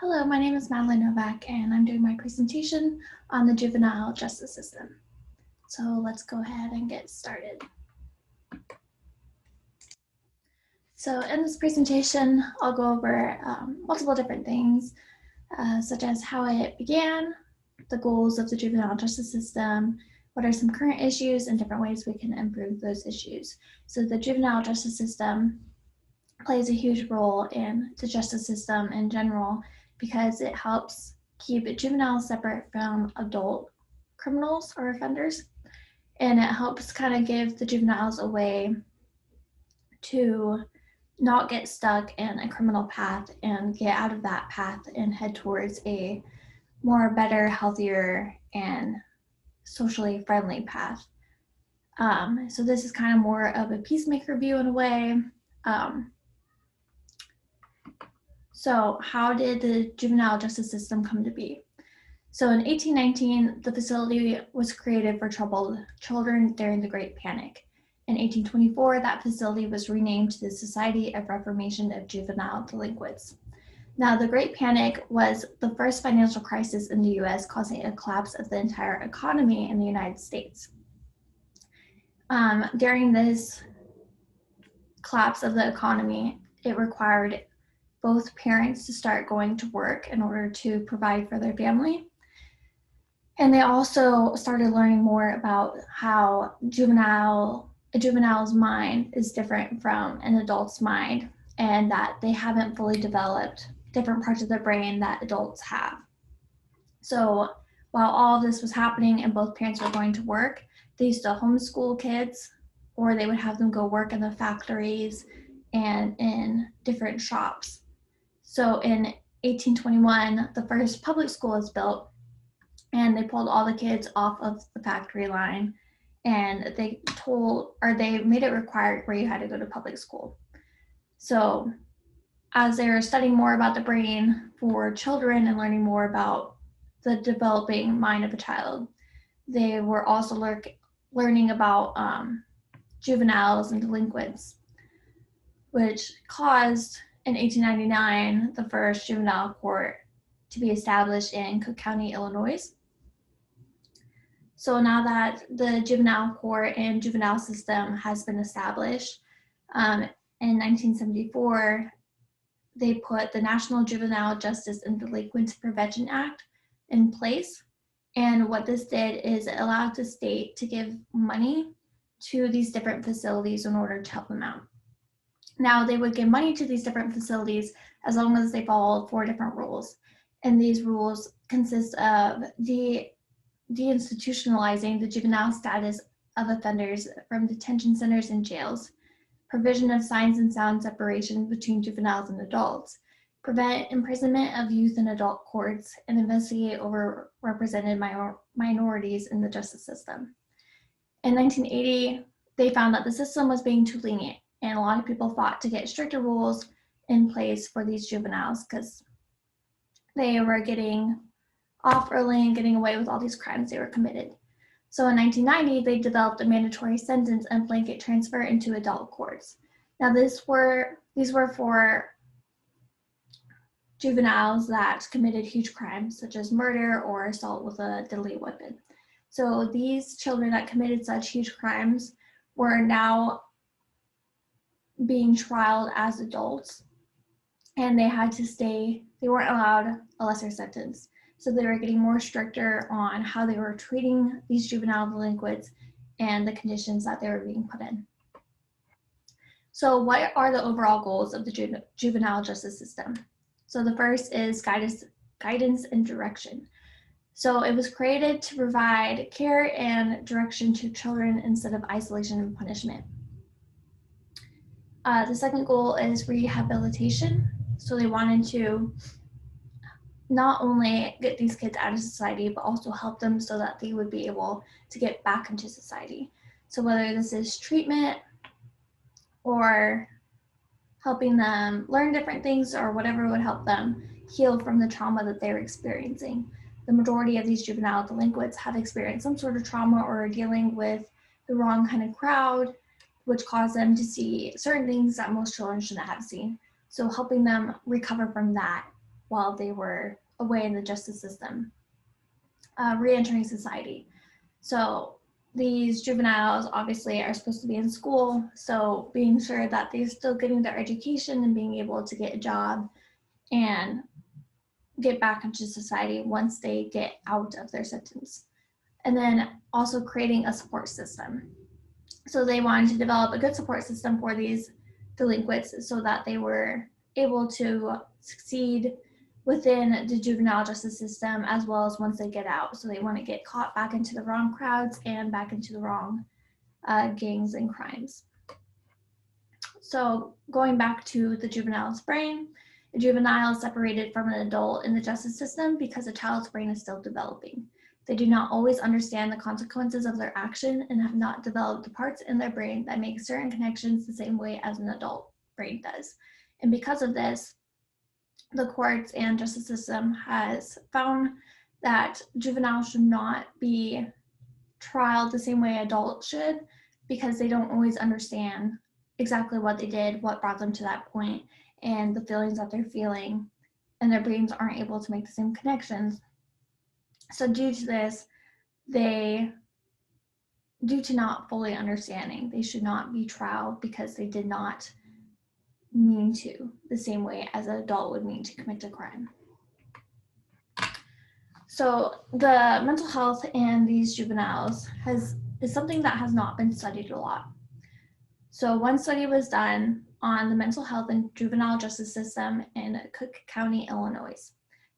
Hello, my name is Madeline Novak, and I'm doing my presentation on the juvenile justice system. So let's go ahead and get started. So in this presentation, I'll go over multiple different things, such as how it began, the goals of the juvenile justice system, what are some current issues, and different ways we can improve those issues. So the juvenile justice system plays a huge role in the justice system in general because it helps keep juveniles separate from adult criminals or offenders. And it helps kind of give the juveniles a way to not get stuck in a criminal path and get out of that path and head towards a more better, healthier, and socially friendly path. So this is kind of more of a peacemaker view in a way. So how did the juvenile justice system come to be? So in 1819, the facility was created for troubled children during the Great Panic. In 1824, that facility was renamed to the Society of Reformation of Juvenile Delinquents. Now, the Great Panic was the first financial crisis in the US, causing a collapse of the entire economy in the United States. During this collapse of the economy, it required both parents to start going to work in order to provide for their family. And they also started learning more about how a juvenile's mind is different from an adult's mind, and that they haven't fully developed different parts of their brain that adults have. So while all of this was happening and both parents were going to work, they used to homeschool kids, or they would have them go work in the factories and in different shops. So in 1821, the first public school was built, and they pulled all the kids off of the factory line, and they made it required where you had to go to public school. So as they were studying more about the brain for children and learning more about the developing mind of a child, they were also learning about juveniles and delinquents, which caused in 1899 the first juvenile court to be established in Cook County, Illinois. So now that the juvenile court and juvenile system has been established, in 1974, they put the National Juvenile Justice and Delinquency Prevention Act in place. And what this did is it allowed the state to give money to these different facilities in order to help them out. Now, they would give money to these different facilities as long as they followed 4 different rules. And these rules consist of deinstitutionalizing the juvenile status of offenders from detention centers and jails, provision of signs and sound separation between juveniles and adults, prevent imprisonment of youth in adult courts, and investigate overrepresented minorities in the justice system. In 1980, they found that the system was being too lenient, and a lot of people fought to get stricter rules in place for these juveniles because they were getting off early and getting away with all these crimes they were committed. So in 1990, they developed a mandatory sentence and blanket transfer into adult courts. Now these were for juveniles that committed huge crimes such as murder or assault with a deadly weapon. So these children that committed such huge crimes were now being trialed as adults, and they weren't allowed a lesser sentence. So they were getting more stricter on how they were treating these juvenile delinquents and the conditions that they were being put in. So what are the overall goals of the juvenile justice system? So the first is guidance and direction. So it was created to provide care and direction to children instead of isolation and punishment. The second goal is rehabilitation. So they wanted to not only get these kids out of society, but also help them so that they would be able to get back into society. So whether this is treatment or helping them learn different things or whatever would help them heal from the trauma that they're experiencing. The majority of these juvenile delinquents have experienced some sort of trauma or are dealing with the wrong kind of crowd, which cause them to see certain things that most children shouldn't have seen. So helping them recover from that while they were away in the justice system, re-entering society. So these juveniles obviously are supposed to be in school, so being sure that they're still getting their education and being able to get a job and get back into society once they get out of their sentence. And then also creating a support system. So they wanted to develop a good support system for these delinquents so that they were able to succeed within the juvenile justice system as well as once they get out. So they want to get caught back into the wrong crowds and back into the wrong gangs and crimes. So going back to the juvenile's brain, a juvenile is separated from an adult in the justice system because a child's brain is still developing. They do not always understand the consequences of their action and have not developed the parts in their brain that make certain connections the same way as an adult brain does. And because of this, the courts and justice system has found that juveniles should not be trialed the same way adults should because they don't always understand exactly what they did, what brought them to that point, and the feelings that they're feeling, and their brains aren't able to make the same connections. So due to this, due to not fully understanding, they should not be trialed because they did not mean to the same way as an adult would mean to commit a crime. So the mental health in these juveniles is something that has not been studied a lot. So one study was done on the mental health and juvenile justice system in Cook County, Illinois.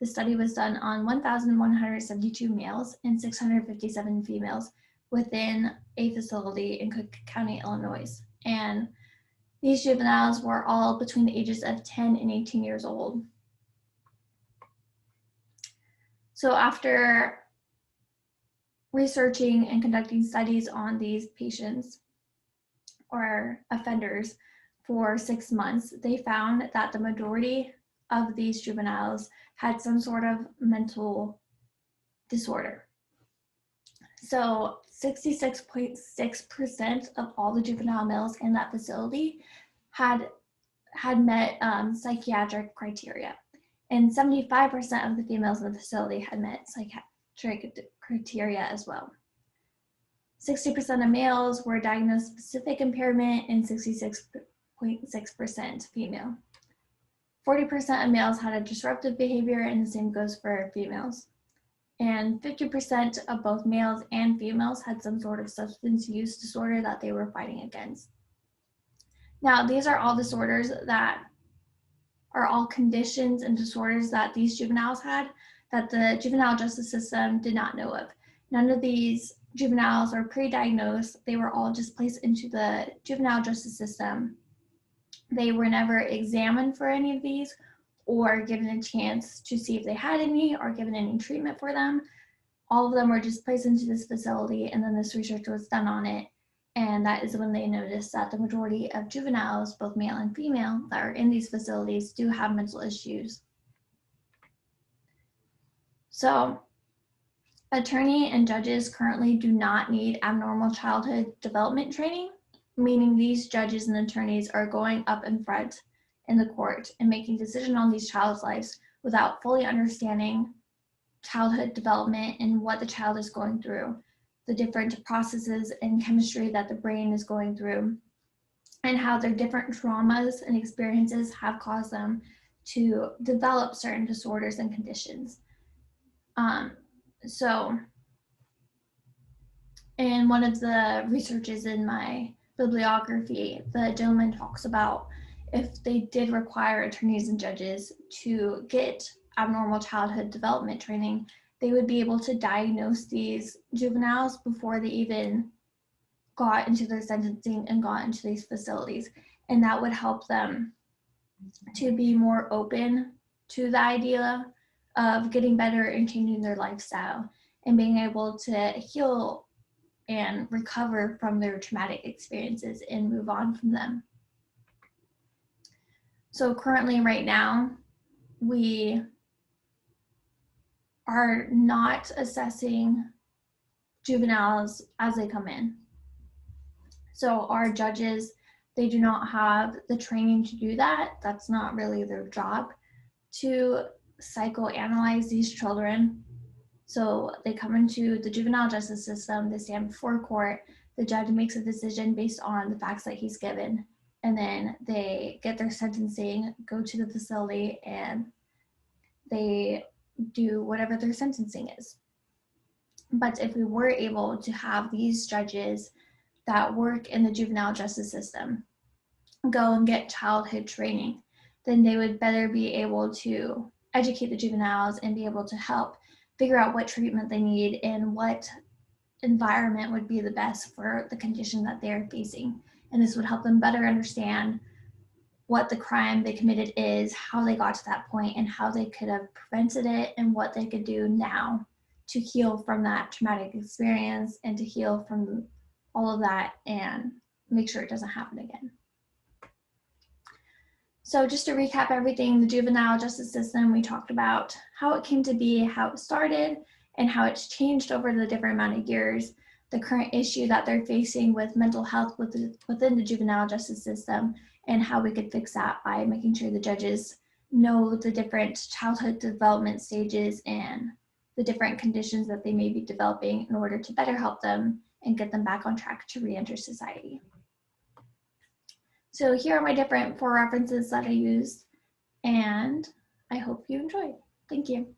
The study was done on 1,172 males and 657 females within a facility in Cook County, Illinois. And these juveniles were all between the ages of 10 and 18 years old. So after researching and conducting studies on these patients or offenders for 6 months, they found that the majority of these juveniles had some sort of mental disorder. So 66.6% of all the juvenile males in that facility had met psychiatric criteria, and 75% of the females in the facility had met psychiatric criteria as well. 60% of males were diagnosed specific impairment and 66.6% female. 40% of males had a disruptive behavior, and the same goes for females. And 50% of both males and females had some sort of substance use disorder that they were fighting against. Now, these are all disorders that are all conditions and disorders that these juveniles had that the juvenile justice system did not know of. None of these juveniles are pre-diagnosed. They were all just placed into the juvenile justice system. They were never examined for any of these or given a chance to see if they had any or given any treatment for them. All of them were just placed into this facility, and then this research was done on it. And that is when they noticed that the majority of juveniles, both male and female, that are in these facilities do have mental issues. So attorney and judges currently do not need abnormal childhood development training, meaning these judges and attorneys are going up in front in the court and making decisions on these child's lives without fully understanding childhood development and what the child is going through, the different processes and chemistry that the brain is going through, and how their different traumas and experiences have caused them to develop certain disorders and conditions. So in one of the researches in my bibliography, the gentleman talks about if they did require attorneys and judges to get abnormal childhood development training, they would be able to diagnose these juveniles before they even got into their sentencing and got into these facilities. And that would help them to be more open to the idea of getting better and changing their lifestyle and being able to heal and recover from their traumatic experiences and move on from them. So currently right now, we are not assessing juveniles as they come in. So our judges, they do not have the training to do that. That's not really their job to psychoanalyze these children. So they come into the juvenile justice system, they stand before court, the judge makes a decision based on the facts that he's given, and then they get their sentencing, go to the facility, and they do whatever their sentencing is. But if we were able to have these judges that work in the juvenile justice system go and get childhood training, then they would better be able to educate the juveniles and be able to help figure out what treatment they need and what environment would be the best for the condition that they're facing. And this would help them better understand what the crime they committed is, how they got to that point, and how they could have prevented it, and what they could do now to heal from that traumatic experience and to heal from all of that and make sure it doesn't happen again. So just to recap everything, the juvenile justice system, we talked about how it came to be, how it started, and how it's changed over the different amount of years, the current issue that they're facing with mental health within the juvenile justice system, and how we could fix that by making sure the judges know the different childhood development stages and the different conditions that they may be developing in order to better help them and get them back on track to re-enter society. So here are my different 4 references that I used, and I hope you enjoyed. Thank you.